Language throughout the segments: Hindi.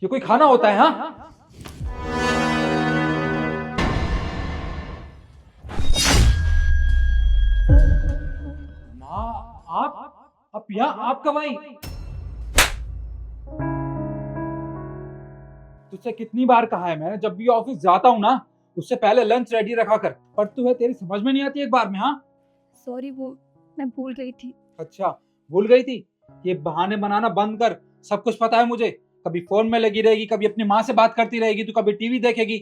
ये कोई खाना होता है? हाँ, माँ, आप यहाँ, आप कब आई? तुझसे कितनी बार कहा है मैंने, जब भी ऑफिस जाता हूँ ना, उससे पहले लंच रेडी रखा कर, पर तुम्हें तेरी समझ में नहीं आती एक बार में। हाँ, सॉरी, वो मैं भूल गई थी। अच्छा, भूल गई थी? ये बहाने बनाना बंद कर। सब कुछ पता है मुझे। कभी फोन में लगी रहेगी, कभी अपनी माँ से बात करती रहेगी, तो कभी टीवी देखेगी।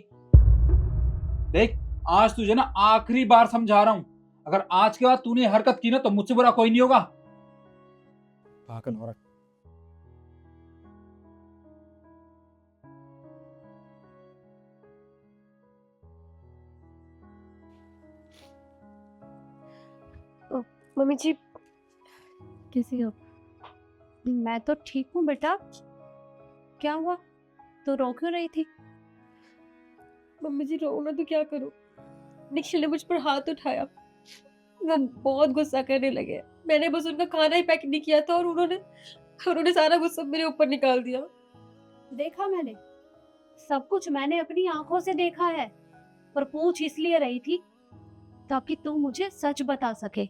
देख, आज तुझे ना आखिरी बार समझा रहा हूँ। अगर आज के बाद तूने हरकत की ना, तो मुझसे बुरा कोई नहीं होगा। पागल औरत। ओ, मम्मी जी, कैसी हो? मैं तो ठीक हूँ बेटा। क्या हुआ? तो रो क्यों रही थी? मम्मी जी, रो ना तो क्या करूँ? निखिल ने मुझ पर हाथ उठाया। वो बहुत गुस्सा करने लगे। मैंने बस उनका खाना ही पैक नहीं किया था और उन्होंने सारा गुस्सा मेरे ऊपर निकाल दिया। देखा मैंने, सब कुछ मैंने अपनी आंखों से देखा है। पर पूछ इसलिए रही थी ताकि तू मुझे सच बता सके।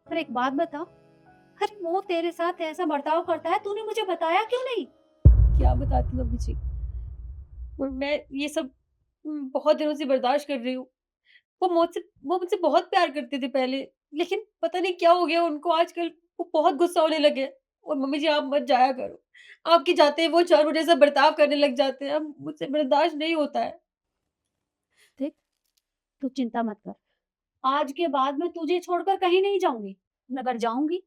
पर एक बात बता, अरे वो तेरे साथ ऐसा बर्ताव करता है, तूने मुझे बताया क्यों नहीं? क्या बताती मम्मी जी, और मैं ये सब बहुत दिनों से बर्दाश्त कर रही हूँ। वो मुझसे बहुत प्यार करते थे पहले, लेकिन पता नहीं क्या हो गया उनको आजकल। वो बहुत गुस्सा होने लगे। और मम्मी जी, आप मत जाया करो। आपके जाते ही वो चारों जैसा बर्ताव करने लग जाते हैं। अब मुझसे बर्दाश्त नहीं होता है। देख, तू चिंता मत कर। आज के बाद मैं तुझे छोड़कर कहीं नहीं जाऊंगी। अगर जाऊंगी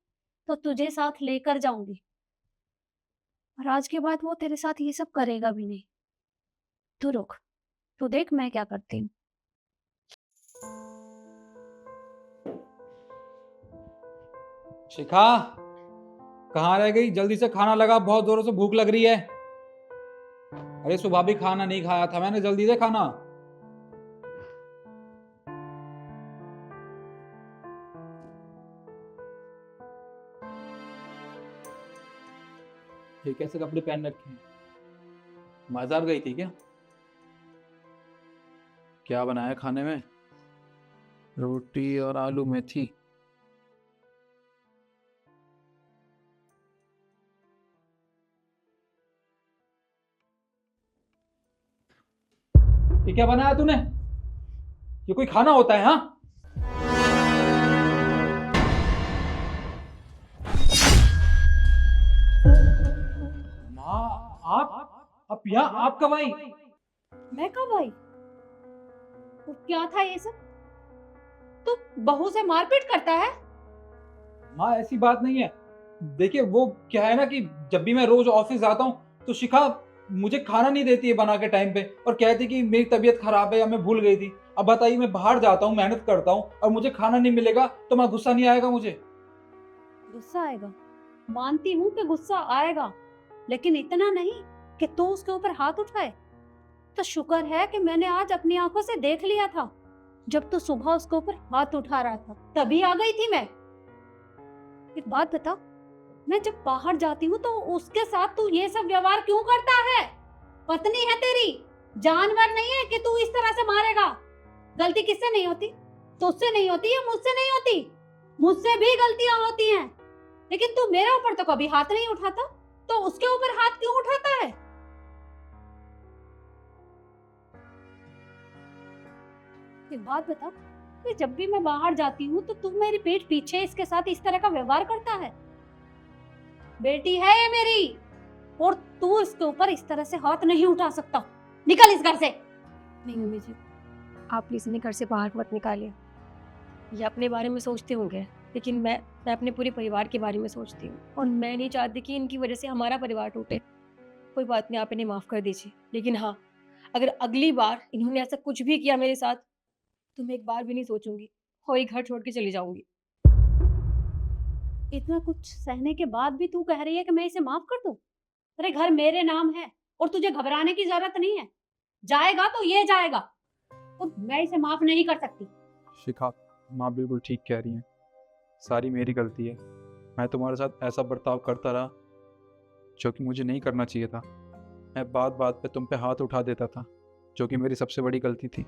तो तुझे साथ लेकर जाऊंगी। और आज के बाद वो तेरे साथ ये सब करेगा भी नहीं। तू रुक, तू देख मैं क्या करती हूँ। शिखा, कहाँ रह गई? जल्दी से खाना लगा, बहुत जोरों से भूख लग रही है। अरे सुबह भी खाना नहीं खाया था मैंने, जल्दी से खाना। ये कैसे कपड़े पहन रखे हैं? बाजार गई थी क्या? क्या बनाया खाने में? रोटी और आलू मेथी। ये क्या बनाया तूने? ये कोई खाना होता है? हाँ, माँ, आप यहाँ, आप कब आई? मैं कब आई? तो क्या था ये सब? तू बहू से मारपीट करता है? माँ, ऐसी बात नहीं है। देखिए, वो क्या है ना कि जब भी मैं रोज ऑफिस जाता हूँ, तो शिखा मुझे खाना नहीं देती है बना के टाइम पे, और कहती कि मेरी तबीयत खराब है या मैं भूल गई थी। अब बताइए, मैं बाहर जाता हूँ, मेहनत करता हूँ, और मुझे खाना नहीं मिलेगा तो मैं गुस्सा नहीं आएगा मुझे? गुस्सा आएगा, मानती हूँ कि गुस्सा आएगा, लेकिन इतना नहीं कि तू उसके ऊपर हाथ उठाए। तो शुक्र है कि मैंने आज अपनी आंखों से देख लिया था। जब तू सुबह उसके ऊपर हाथ उठा रहा था, तभी आ गई थी मैं। एक बात बता, मैं जब बाहर जाती हूँ तो उसके साथ तू ये सब व्यवहार क्यों करता है? पत्नी है तेरी, जानवर नहीं है कि तू इस तरह से मारेगा। गलती किससे नहीं होती? तुझसे नहीं होती या मुझसे नहीं होती? मुझसे भी गलतियां होती हैं, लेकिन तू मेरे ऊपर तो कभी हाथ नहीं उठाता, तो उसके ऊपर हाथ क्यों उठाता है? एक बात बता, कि जब भी मैं बाहर जाती हूँ तो तू मेरी पीठ पीछे इसके साथ इस तरह का व्यवहार करता है। बेटी है ये मेरी, और तू इसके ऊपर इस तरह से हाथ नहीं उठा सकता। निकल इस घर से। नहीं मम्मी जी, आप प्लीज इन्हें घर से बाहर मत निकालिए। ये अपने बारे में सोचते होंगे, लेकिन मैं अपने पूरे परिवार के बारे में सोचती हूँ, और मैं नहीं चाहती कि इनकी वजह से हमारा परिवार टूटे। कोई बात नहीं, आप इन्हें माफ कर दीजिए, लेकिन हाँ, अगर अगली बार इन्होंने ऐसा कुछ भी किया मेरे साथ, तो मैं एक बार भी नहीं सोचूंगी और ये घर छोड़ के चली जाऊंगी। इतना कुछ सहने के बाद भी तू कह रही है कि मैं इसे माफ कर दूं? अरे घर मेरे नाम है, और तुझे घबराने की जरूरत नहीं है। जाएगा तो ये जाएगा, और मैं इसे माफ नहीं कर सकती। शिखा, माँ बिल्कुल ठीक कह रही हैं। सारी मेरी गलती है। मैं तुम्हारे साथ ऐसा बर्ताव करता रहा जो कि मुझे नहीं करना चाहिए था। मैं बात बात पे तुम पे हाथ उठा देता था, जो कि मेरी सबसे बड़ी गलती थी।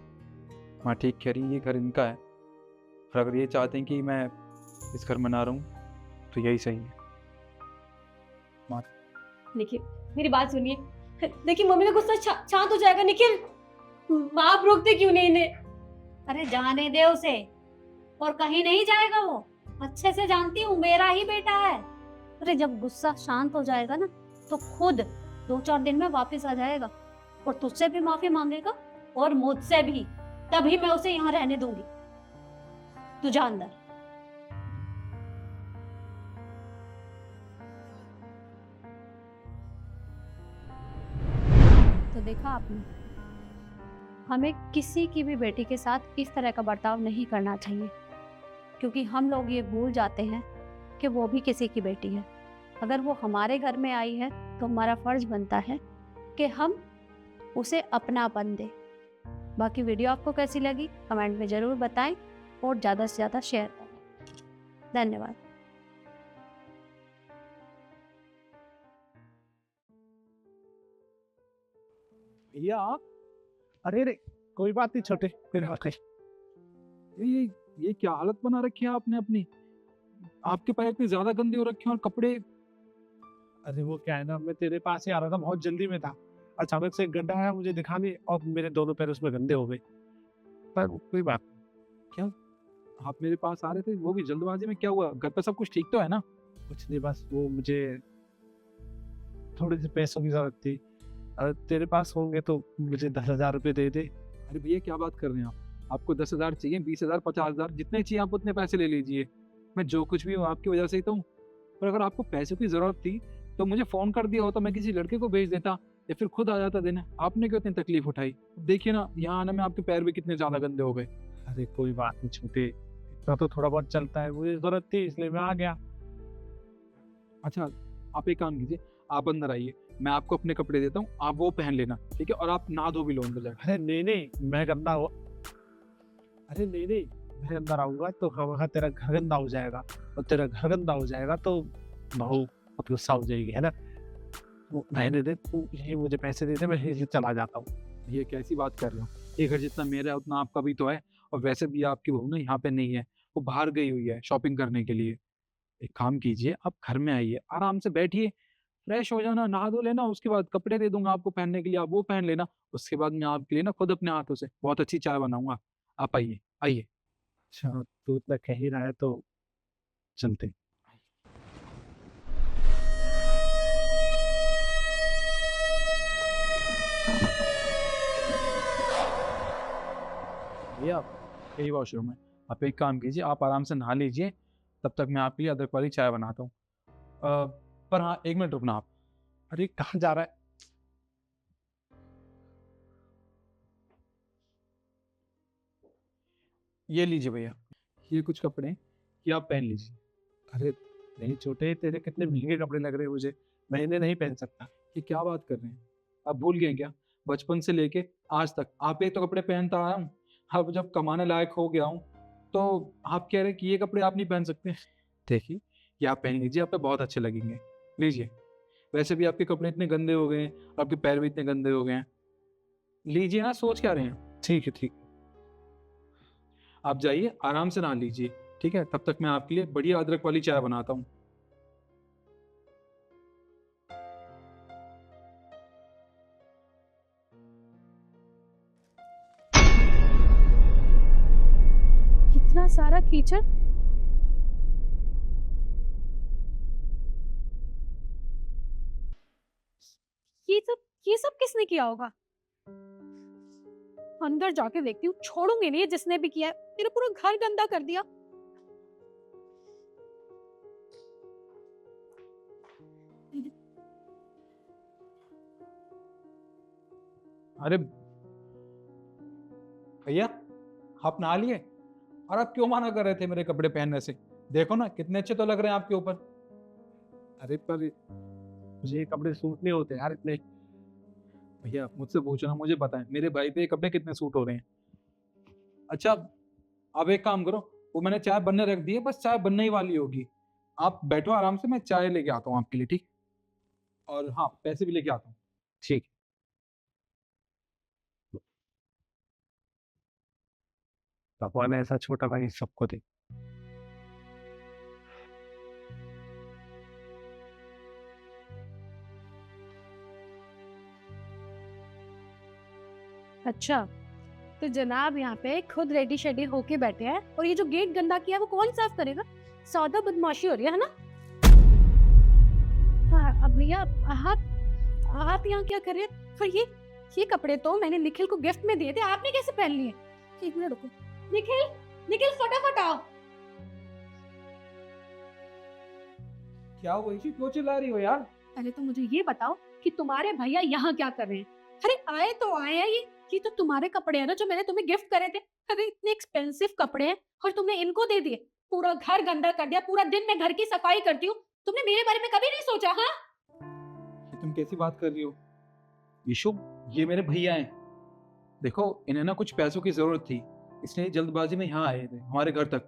माँ ठीक कह रही, ये घर इनका है, और अगर ये चाहते हैं कि मैं इस घर में ना रहूं तो यही सही है। निखिल, मेरी बात सुनिए। देखिए मम्मी का गुस्सा शांत हो जाएगा। निखिल, माँ आप रोकते क्यों नहीं इन्हें? अरे जाने दे उसे, और कहीं नहीं जाएगा वो। अच्छे से जानती हूँ, मेरा ही बेटा है। अरे जब गुस्सा शांत हो जाएगा ना, तो खुद 2-4 दिन में वापस आ जाएगा, और तुझसे भी माफी मांगेगा और मुझसे भी। तभी मैं उसे यहाँ रहने दूंगी। तू जा अंदर। तो देखा आपने, हमें किसी की भी बेटी के साथ इस तरह का बर्ताव नहीं करना चाहिए, क्योंकि हम लोग ये भूल जाते हैं कि वो भी किसी की बेटी है। अगर वो हमारे घर में आई है तो हमारा फर्ज बनता है कि हम उसे अपनापन दें। बाकी वीडियो आपको कैसी लगी कमेंट में ज़रूर बताएं, और ज़्यादा से ज़्यादा शेयर करें। धन्यवाद। भैया, अरे रे, कोई बात नहीं छोटे, फिर बात नहीं। ये क्या हालत बना रखी है आपने अपनी? आपके पैर इतने ज्यादा गंदे हो रखे हैं, और कपड़े। अरे वो क्या है ना, मैं तेरे पास ही आ रहा था, बहुत जल्दी में था। अचानक से एक गड्ढा आया मुझे दिखाने, और मेरे दोनों पैर उसमें गंदे हो गए। पर कोई बात नहीं। आप मेरे पास आ रहे थे, वो भी जल्दबाजी में? क्या हुआ? घर पे सब कुछ ठीक तो है ना? कुछ नहीं, बस वो मुझे थोड़े से पैसों की जरूरत थी। अगर तेरे पास होंगे तो मुझे 10,000 रुपये दे दे। अरे भैया क्या बात कर रहे हैं आप? आपको 10,000 चाहिए, 20,000, 50,000, जितने चाहिए आप उतने पैसे ले लीजिए। मैं जो कुछ भी हूँ आपकी वजह से ही तो हूँ। पर अगर आपको पैसों की जरूरत थी तो मुझे फोन कर दिया होता, मैं किसी लड़के को भेज देता, या फिर खुद आ जाता देने। आपने क्यों इतनी तकलीफ उठाई? देखिए ना, यहाँ आने में आपके पैर भी कितने ज्यादा गंदे हो गए। अरे कोई बात नहीं छोटे, इतना तो थोड़ा बहुत चलता है। मुझे जरूरत थी इसलिए मैं आ गया। अच्छा, आप एक काम कीजिए, आप अंदर आइए, मैं आपको अपने कपड़े देता हूँ, आप वो पहन लेना, ठीक है? और आप नहा धो भी लो अंदर जाकर। अरे नहीं नहीं, मैं गंदा हो। अरे नहीं नहीं, मैं अंदर आऊंगा तो वहाँ तेरा घर गंदा हो जाएगा, और तेरा घर गंदा हो जाएगा तो बहू बहुत गुस्सा हो जाएगी, है ना? वो रहने दे, तू ये मुझे पैसे दे दे, मैं यहीं से चला जाता हूँ। ये कैसी बात कर रहे हो? ये घर जितना मेरा है उतना आपका भी तो है। और वैसे भी आपकी बहू ना यहाँ पे नहीं है, वो बाहर गई हुई है शॉपिंग करने के लिए। एक काम कीजिए, आप घर में आइए, आराम से बैठिए, फ्रेश हो जाना, नहा धो लेना, उसके बाद कपड़े दे दूंगा आपको पहनने के लिए, आप वो पहन लेना। उसके बाद मैं आपके लिए ना खुद अपने हाथों से बहुत अच्छी चाय बनाऊंगा। आप आइए आइए। अच्छा, तू इतना कह ही रहा है तो चलते। भैया यही वॉशरूम है, आप एक काम कीजिए, आप आराम से नहा लीजिए, तब तक मैं आपके लिए अदरक वाली चाय बनाता हूँ। पर हाँ, 1 मिनट रुकना आप। अरे कहाँ जा रहा है? ये लीजिए भैया, ये कुछ कपड़े हैं, ये आप पहन लीजिए। अरे नहीं छोटे, तेरे कितने महंगे कपड़े लग रहे हैं मुझे, मैं इन्हें नहीं पहन सकता। ये क्या बात कर रहे हैं? आप भूल गए क्या? बचपन से लेके आज तक आप ये तो कपड़े पहनता आया हूँ। अब जब कमाने लायक हो गया हूँ तो आप कह रहे हैं कि ये कपड़े आप नहीं पहन सकते? देखिए, ये आप पहन लीजिए, आप पे बहुत अच्छे लगेंगे। लीजिए। वैसे भी आपके कपड़े इतने गंदे हो गए हैं, आपके पैर भी इतने गंदे हो गए हैं। लीजिए ना, सोच क्या रहे हैं? ठीक है ठीक। आप जाइए, आराम से नहा लीजिए, ठीक है? तब तक मैं आपके लिए बढ़िया अदरक वाली चाय बनाता हूँ। इतना सारा कीचड़। ये सब किसने किया होगा? अंदर जाके देखती हूँ, छोड़ूंगी नहीं जिसने भी किया है। मेरा पूरा घर गंदा कर दिया। अरे भैया, आप नहा लिए? और आप क्यों मना कर रहे थे मेरे कपड़े पहनने से? देखो ना, कितने अच्छे तो लग रहे हैं आपके ऊपर। अरे पर मुझे ये कपड़े सूट नहीं होते यार इतने। भैया मुझसे पूछो ना, मुझे पता है मेरे भाई पे ये कपड़े कितने सूट हो रहे हैं। अच्छा, आप एक काम करो, वो मैंने चाय बनने रख दी है, बस चाय बनने ही वाली होगी। आप बैठो आराम से, मैं चाय लेके आता हूँ आपके लिए, ठीक? और हाँ, पैसे भी लेके आता हूँ। ठीक। भगवान ऐसा छोटा भाई सबको दे। अच्छा, तो जनाब यहाँ पे खुद रेडी शेडी होके बैठे हैं और ये जो गेट गंदा किया है वो कौन साफ करेगा? सौदा बदमाशी हो रही है ना? हाँ, अब भैया आप यहाँ क्या कर रहे हैं? पर ये कपड़े तो मैंने निखिल को गिफ्ट में दिए थे, आपने कैसे पहन लिए? एक मिनट रुको, निखिल फटाफट आओ। क्या हुआ इशू, क्यों चिल्ला रही हो यार? पहले तो मुझे ये बताओ कि तुम्हारे भैया यहाँ क्या कर रहे हैं? अरे आए तो आए हैं, ये तो तुम्हारे कपड़े हैं ना जो मैंने तुम्हें गिफ्ट करे थे। अरे इतने एक्सपेंसिव कपड़े हैं और तुमने इनको दे दिए। पूरा घर गंदा कर दिया, पूरा दिन मैं घर की सफाई करती हूँ, तुमने मेरे बारे में कभी नहीं सोचा? हाँ, ये तुम कैसी बात कर रही हो ईशु? ये मेरे भैया हैं। देखो इन्हें ना कुछ पैसों की जरूरत थी, इसलिए जल्दबाजी में यहाँ आए थे हमारे घर तक।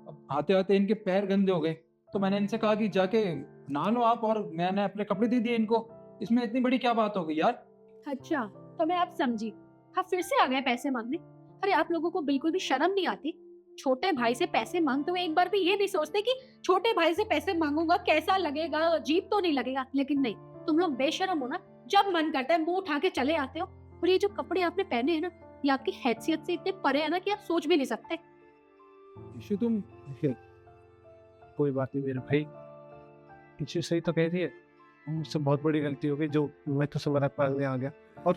अब आते आते इनके पैर गंदे हो गए, तो मैंने इनसे कहा कि जाके नहा लो आप, और मैंने अपने कपड़े दे दिए इनको। इसमें इतनी बड़ी क्या बात हो गई यार? अच्छा तो मैं अब समझी, आप फिर से आ गए पैसे मांगने। अरे आप लोगों को बिल्कुल भी शर्म नहीं आती? छोटे भाई से पैसे मांगते हुए एक बार भी ये नहीं सोचते कि छोटे भाई से पैसे मांगूंगा कैसा लगेगा, अजीब तो नहीं लगेगा? लेकिन नहीं, तुम लोग बेशर्म हो ना, जब मन करता है मुंह उठा के चले आते हो। और ये जो कपड़े आपने पहने हैं ना, ये आपकी हैसियत से इतने परे है ना कि आप सोच भी नहीं सकते। ईशु तुम कोई बात नहीं मेरे भाई, पीछे सही तो कह रही है, मुझसे बहुत बड़ी गलती हो गई जो मैं तो मदद मांगने आ गया। और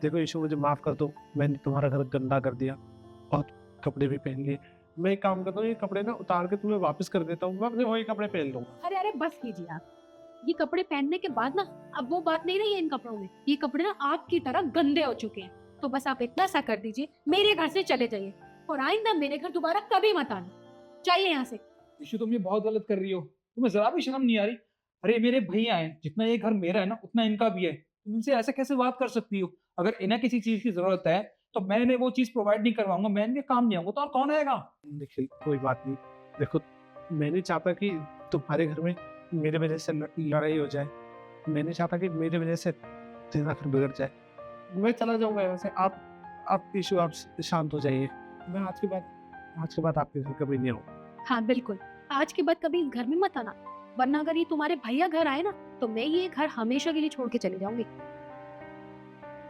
देखो ईशु, मुझे माफ कर दो, मैंने तुम्हारा घर गंदा कर दिया और कपड़े भी पहन लिए। मैं एक काम करता हूँ, ये कपड़े ना उतार के तुम्हें वापस कर देता हूँ, मैं अपने वही कपड़े पहन लूंगा। अरे बस कीजिए आप, ये कपड़े पहनने के बाद ना अब वो बात नहीं रही है इन कपड़ों में। ये कपड़े ना आग की तरह गंदे हो चुके हैं। तो बस आप इतना सा कर दीजिए, मेरे घर से चले जाइए और आइंदा मेरे घर दोबारा कभी मत आना। चाहिए यहाँ से। ईशु तुम ये बहुत गलत कर रही हो, तुम्हें जरा भी शर्म नहीं आ रही? अरे मेरे भैया हैं, जितना ये घर मेरा है ना उतना इनका भी है। तुम इनसे ऐसे कैसे बात कर सकती हो? अगर इन्हें किसी चीज की जरूरत है तो मैंने वो चीज प्रोवाइड नहीं करवाऊंगा, मैं इनके काम नहीं आऊंगा, तो और कौन आएगा? देखिए कोई बात नहीं, देखो मैं नहीं चाहता कि तुम्हारे घर में मेरे वजह से लड़ाई हो जाए। मैं नहीं चाहता कि मेरे वजह से तेरा घर बिगड़ जाए। मैं चला जाऊंगा यहाँ से, आप ईशु आप शांत हो जाइए। मैं आज के बाद आपके घर कभी नहीं आऊंगा। हाँ बिल्कुल, आज के बाद कभी इस घर में मत आना, वरना अगर ये तुम्हारे भैया घर आए ना तो मैं ये घर हमेशा के लिए छोड़ के चली जाऊंगी।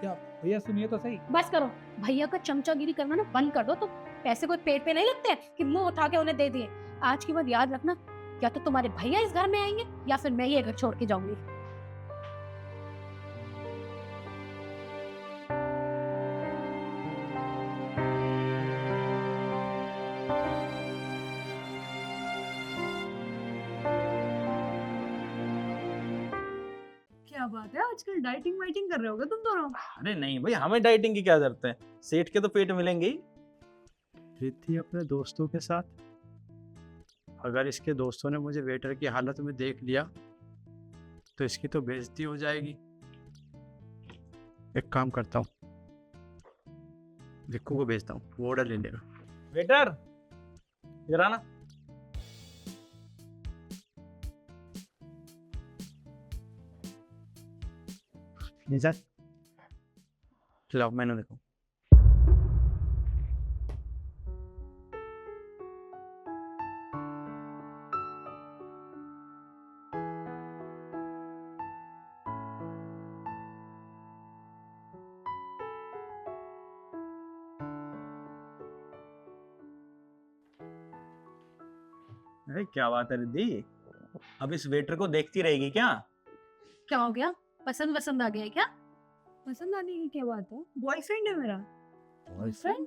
क्या भैया सुनिए तो सही। बस करो, भैया का चमचागिरी करना ना बंद कर दो। तो पैसे कोई पेट पे नहीं लगते हैं कि मुंह उठा के उन्हें दे दिए। आज के बाद याद रखना, या तो तुम्हारे भैया इस घर में आएंगे या फिर मैं ये घर छोड़ के जाऊंगी। क्या बात है, आजकल डाइटिंग वाइटिंग कर रहे होगे तुम दोनों? अरे नहीं भाई, हमें डाइटिंग की क्या जरूरत है, सेठ के तो पेट मिलेंगे ही। रिद्धि अपने दोस्तों के साथ, अगर इसके दोस्तों ने मुझे वेटर की हालत में देख लिया तो इसकी तो बेइज्जती हो जाएगी। एक काम करता हूँ, विक्कू को भेजता हूँ, वो ऑर्डर ले लेगा। वेटर इधर आना। निजा लाओ मेनू देखो। अरे क्या बात है रिद्धि, अब इस वेटर को देखती रहेगी क्या? क्या हो गया, पसंद वसंद आ गया है क्या? पसंद आने की क्या बात है, बॉयफ्रेंड है मेरा। बॉयफ्रेंड?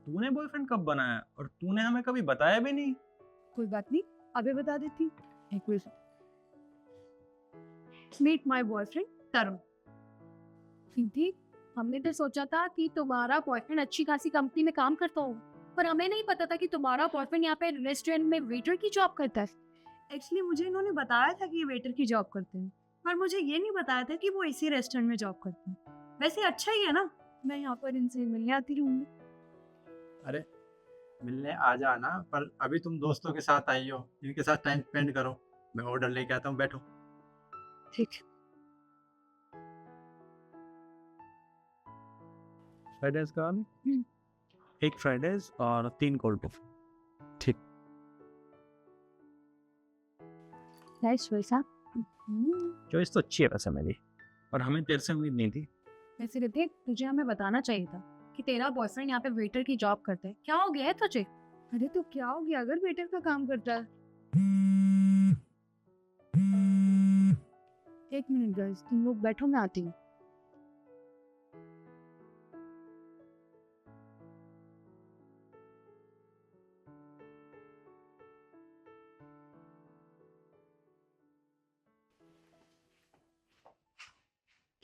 तूने बॉयफ्रेंड कब बनाया, और तूने हमें कभी बताया भी नहीं। कोई बात नहीं, अभी बता देती। एक मिनट, मीट माय बॉयफ्रेंड तरुण। रिद्धि, हमने तो सोचा था कि तुम्हारा बॉयफ्रेंड अच्छी खासी कंपनी में काम करता हो, पर हमें नहीं पता था कि तुम्हारा बॉयफ्रेंड यहाँ पे रेस्टोरेंट में वेटर की जॉब करता है। एक्चुअली मुझे इन्होंने बताया था कि ये वेटर की जॉब करते हैं, पर मुझे ये नहीं बताया था कि वो इसी रेस्टोरेंट में जॉब करते हैं। वैसे अच्छा ही है ना, मैं यहाँ पर इनसे मिलने आती रहूंगी। अरे मिलने आ जाना, पर अभी तुम दोस्तों के साथ आई हो, इनके साथ टाइम स्पेंड करो। मैं ऑर्डर लेके आता हूँ, बैठो। ठीक। Fried rice का 1 फ्राइड राइस और 3 कोल्ड कॉफी। नाइस वैसा। चॉइस तो अच्छी है वैसे मेरी, और हमें तेरे से उम्मीद नहीं थी। वैसे ऋतिक, तुझे हमें बताना चाहिए था कि तेरा बॉयफ्रेंड यहाँ पे वेटर की जॉब करता है। क्या हो गया है तुझे? अरे तो क्या हो गया अगर वेटर का काम करता है? एक मिनट गाइस, तुम लोग बैठो, मैं आती हूँ।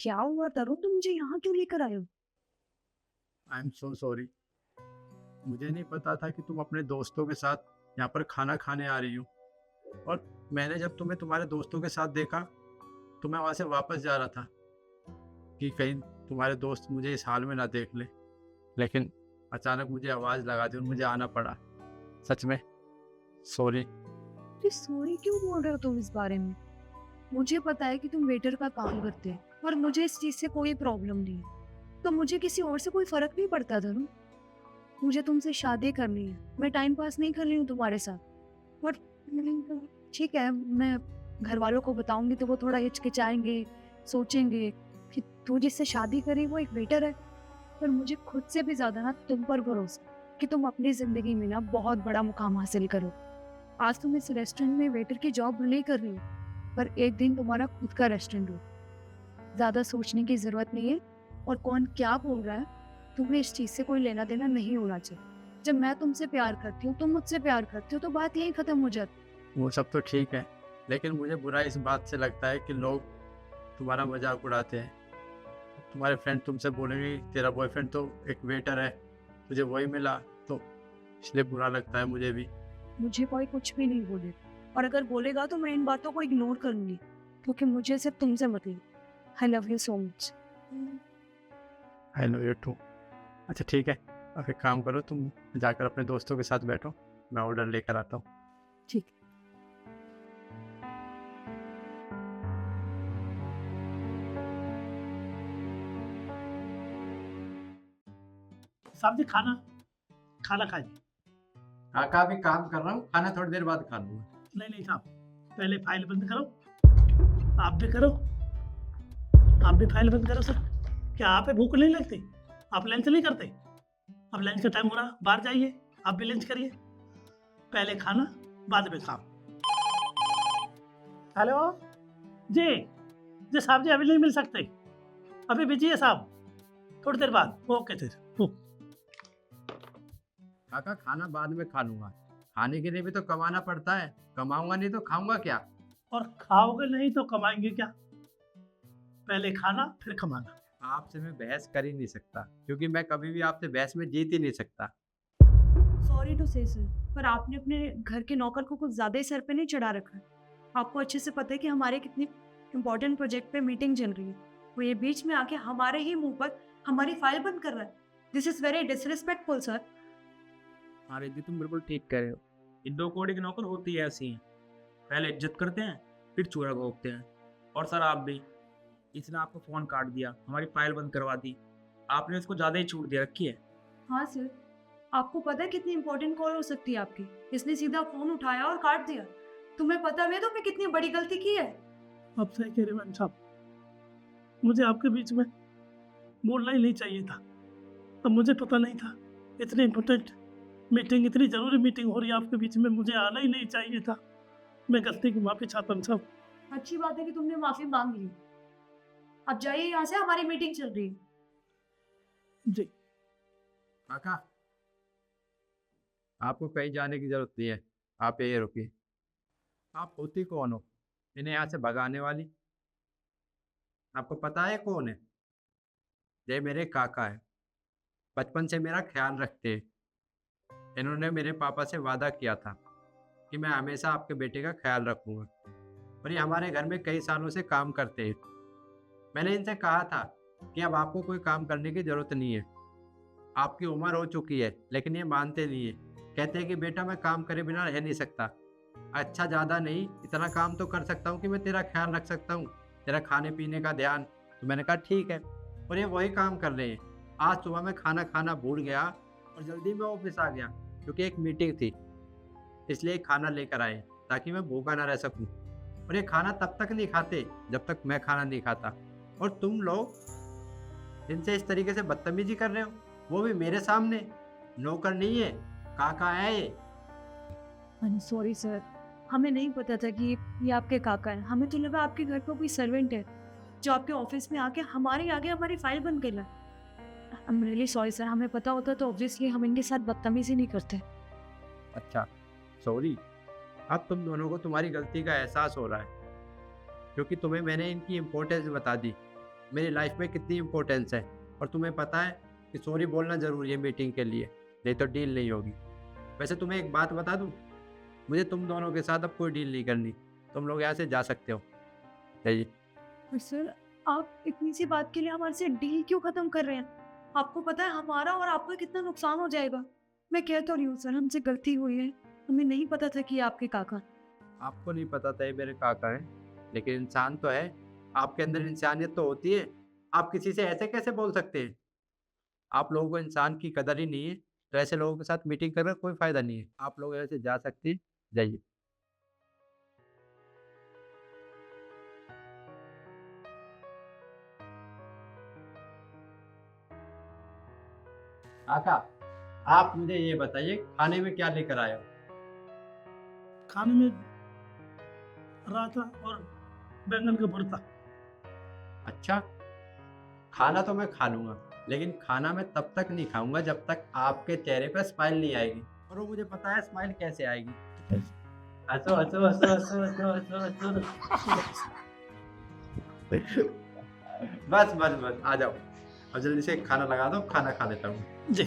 क्या हुआ तरुण, तुम मुझे यहाँ क्यों लेकर आए हो? I am so sorry. मुझे नहीं पता था कि तुम अपने दोस्तों के साथ यहाँ पर खाना खाने आ रही हो, और मैंने जब तुम्हें तुम्हारे दोस्तों के साथ देखा तो मैं वहाँ से वापस जा रहा था कि कहीं तुम्हारे दोस्त मुझे इस हाल में ना देख ले, लेकिन अचानक मुझे आवाज़ लगा दी और मुझे आना पड़ा। सच में सॉरी। अरे सॉरी क्यों बोल रहे हो तुम इस बारे में? मुझे पता है कि तुम वेटर का काम करते हो और मुझे इस चीज़ से कोई प्रॉब्लम नहीं है, तो मुझे किसी और से कोई फर्क नहीं पड़ता तरुण। मुझे तुमसे शादी करनी है, मैं टाइम पास नहीं कर रही हूँ तुम्हारे साथ। और ठीक है, मैं घर वालों को बताऊंगी तो वो थोड़ा हिचकिचाएंगे, सोचेंगे कि तू जिससे शादी करी वो एक वेटर है, पर मुझे खुद से भी ज़्यादा ना तुम पर भरोसा कि तुम अपनी ज़िंदगी में ना बहुत बड़ा मुकाम हासिल करो। आज तुम इस रेस्टोरेंट में वेटर की जॉब नहीं कर रही हो, पर एक दिन तुम्हारा खुद का रेस्टोरेंट हो। ज़्यादा सोचने की ज़रूरत नहीं है, और कौन क्या बोल रहा है तुम्हें इस चीज़ से कोई लेना देना नहीं होना चाहिए। जब मैं तुमसे प्यार करती हूँ, तुम मुझसे प्यार करते हो, तो बात यही ख़त्म हो जाती। वो सब तो ठीक है, लेकिन मुझे बुरा इस बात से लगता है कि लोग तुम्हारा मजाक उड़ाते हैं। तुम्हारे फ्रेंड तुमसे बोलेंगे तेरा बॉयफ्रेंड तो एक वेटर है, तुझे वही मिला, तो इसलिए बुरा लगता है मुझे भी। मुझे कोई कुछ भी नहीं बोले, और अगर बोलेगा तो मैं इन बातों को इग्नोर करूंगी, क्योंकि मुझे सिर्फ तुमसे मतलब। I love you so much. I love you too. अच्छा ठीक है, अब एक काम करो, तुम जाकर अपने दोस्तों के साथ बैठो, मैं ऑर्डर लेकर आता हूँ। ठीक। साहब जी खाना खाना खाइए। हाँ का भी काम कर रहा हूँ, खाना थोड़ी देर बाद खा लूँगा। नहीं नहीं साहब, पहले फाइल बंद करो। आप भी करो, आप भी फाइल बंद करो सर। क्या आप पे भूख नहीं लगती? आप लंच नहीं करते? अब लंच का टाइम हो रहा, बाहर जाइए, आप भी लंच करिए। पहले खाना बाद में काम। हेलो जी, जी साहब जी अभी नहीं मिल सकते, अभी बिजी है साहब, थोड़ी देर बाद। Okay sir. काका खाना बाद में खा लूंगा, खाने के लिए भी तो कमाना पड़ता है, कमाऊंगा नहीं तो खाऊंगा क्या? और खाओगे नहीं तो कमाएंगे क्या? पहले खाना फिर कमाना। आपसे मैं बहस कर ही नहीं सकता, क्योंकि मैं कभी भी आपसे बहस में जीत ही नहीं सकता। सॉरी टू से सर, पर आपने अपने घर के नौकर को कुछ ज़्यादा ही सर पे नहीं चढ़ा रखा है। आपको अच्छे से पता है कि हमारे कितनी इंपॉर्टेंट प्रोजेक्ट पे मीटिंग चल रही है, वो ये बीच में आके हमारे ही मुंह पर हमारी फाइल बंद कर रहा है। This is very disrespectful sir. हाँ रिद्धि, तुम बिल्कुल ठीक कह रहे हो। ये 2 कौड़ी की नौकर होती है ऐसी हैं, पहले इज्जत करते हैं फिर चूड़ा भोंकते हैं। और सर आप भी, इसने आपको फ़ोन काट दिया, हमारी फाइल बंद करवा दी, आपने इसको ज़्यादा ही छूट दे रखी है। हाँ सर, आपको पता है कितनी इंपॉर्टेंट कॉल हो सकती है आपकी, इसने सीधा फ़ोन उठाया और काट दिया। तुम्हें पता है तुमने कितनी बड़ी गलती की है। अब सही कह रहे मैम साहब, मुझे आपके बीच में बोलना ही नहीं चाहिए था। अब मुझे पता नहीं था इतनी इम्पोर्टेंट मीटिंग, इतनी ज़रूरी मीटिंग हो रही है आपके बीच में, मुझे आना ही नहीं चाहिए था। मैं गलती की माफ़ी चाहता हूँ साहब। अच्छी बात है कि तुमने माफ़ी मांग ली। अब जाइए यहाँ से, हमारी मीटिंग चल रही है। जी काका आपको कहीं जाने की जरूरत नहीं है, आप यही रुकिए। आप होती कौन हो इन्हें यहाँ से भगाने वाली? आपको पता है कौन है? ये मेरे काका है, बचपन से मेरा ख्याल रखते हैं। इन्होंने मेरे पापा से वादा किया था कि मैं हमेशा आपके बेटे का ख्याल रखूँगा, और ये हमारे घर में कई सालों से काम करते हैं। मैंने इनसे कहा था कि अब आपको कोई काम करने की ज़रूरत नहीं है, आपकी उम्र हो चुकी है, लेकिन ये मानते नहीं है। कहते हैं कि बेटा मैं काम करे बिना रह नहीं सकता। अच्छा ज़्यादा नहीं, इतना काम तो कर सकता हूँ कि मैं तेरा ख्याल रख सकता हूँ, तेरा खाने पीने का ध्यान। तो मैंने कहा ठीक है, और ये वही काम कर रहे हैं। आज सुबह मैं खाना खाना भूल गया और जल्दी मैं ऑफिस आ गया क्योंकि एक मीटिंग थी, इसलिए खाना लेकर आए ताकि मैं भूखा ना रह सकूं। और ये खाना तब तक नहीं खाते जब तक मैं खाना नहीं खाता। और तुम लोग इनसे इस तरीके से बदतमीजी कर रहे हो, वो भी मेरे सामने। नौकर नहीं है, काका है ये। सॉरी सर, हमें नहीं पता था कि ये आपके काका हैं। हमें तो लगा आपके घर पर कोई सर्वेंट है जो आपके ऑफिस में आके हमारे आगे हमारी फाइल बंद कर रहा है। I am really sorry sir, हमें पता होता तो ऑब्वियसली हम इनके साथ बदतमीजी नहीं करते। अच्छा सॉरी। अब तुम दोनों को तुम्हारी गलती का एहसास हो रहा है क्योंकि तुम्हें मैंने इनकी इम्पोर्टेंस बता दी, मेरी लाइफ में कितनी इम्पोर्टेंस है। और तुम्हें पता है कि सॉरी बोलना ज़रूरी है मीटिंग के लिए, नहीं तो डील नहीं होगी। वैसे तुम्हें एक बात बता दूँ, मुझे तुम दोनों के साथ अब कोई डील नहीं करनी। तुम लोग यहाँ से जा सकते हो, जाइए। पर सर, आप इतनी सी बात के लिए हमारे से डील क्यों खत्म कर रहे हैं? आपको पता है हमारा और आपका कितना नुकसान हो जाएगा। मैं कह तो रही हूँ सर, हमसे गलती हुई है, हमें नहीं पता था कि ये आपके काका। आपको नहीं पता था ये मेरे काका हैं, लेकिन इंसान तो है, आपके अंदर इंसानियत तो होती है। आप किसी से ऐसे कैसे बोल सकते हैं? आप लोगों को इंसान की कदर ही नहीं है, तो ऐसे लोगों के साथ मीटिंग करना कोई फायदा नहीं है। आप लोग ऐसे जा सकते हैं, जाइए। काका, आप मुझे ये बताइए खाने में क्या लेकर आए हो? खाने में रायता और बैंगन का भरता। अच्छा, खाना तो मैं खा लूंगा, लेकिन खाना मैं तब तक नहीं खाऊंगा जब तक आपके चेहरे पर स्माइल नहीं आएगी। और वो मुझे पता है स्माइल कैसे आएगी। हंसो हंसो हंसो हंसो हंसो हंसो हंसो। बस बस बस, आ जाओ और जल्दी से खाना लगा दो, खाना खा लेता हूँ। जी।